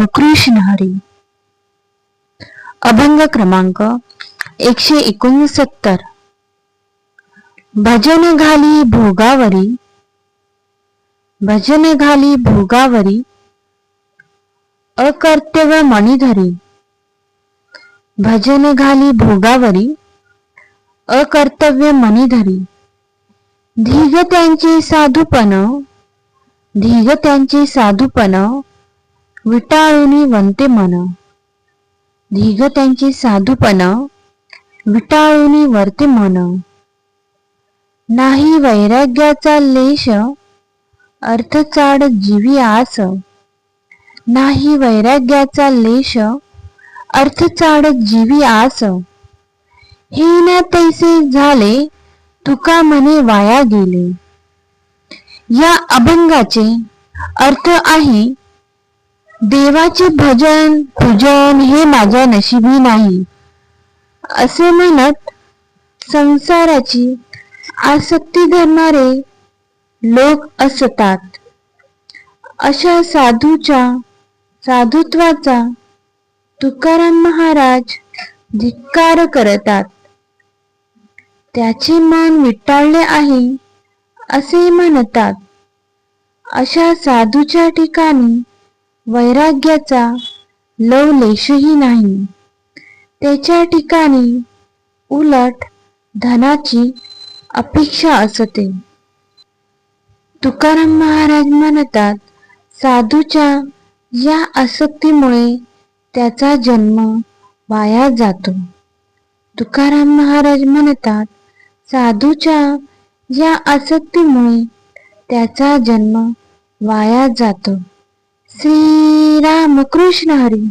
कृष्ण हरी. अभंग क्रमांक 169. भजन घाली भोगावरी, भजन घाली भोगावरी, अकर्तव्य मणिधरी. भजन घाली भोगावरी, अकर्तव्य मणिधरी. धीग त्यांचे साधुपण, धीग त्यांचे साधुपण, विटाळूनी वंते मन. धीग त्यांचे साधुपण, विटाळूनी वर्ते मन. नाही वैराग्याचा लेश, अर्थ चाड जीवी आस. नाही वैराग्याचा लेश, अर्थ चाड जीवी आस. हे ना तैसे झाले, तुका म्हणे वाया गेले. या अभंगाचे अर्थ आहे, देवाचे भजन पूजन हे माझ्या नशिबी नाही असे म्हणत संसाराची आसक्ती धरणारे लोक असतात. अशा साधुत्वाचा तुकाराम महाराज धिक्कार करतात. त्याचे मन विटाळले आहे असे म्हणतात. अशा साधूच्या ठिकाणी वैराग्याचा लवलेशही नाही. त्याच्या ठिकाणी उलट धनाची अपेक्षा असते. तुकाराम महाराज म्हणतात, साधूच्या या आसक्तीमुळे त्याचा जन्म वाया जातो. तुकाराम महाराज म्हणतात, साधूच्या या आसक्तीमुळे त्याचा जन्म वाया जातो. श्री राम कृष्ण हरी.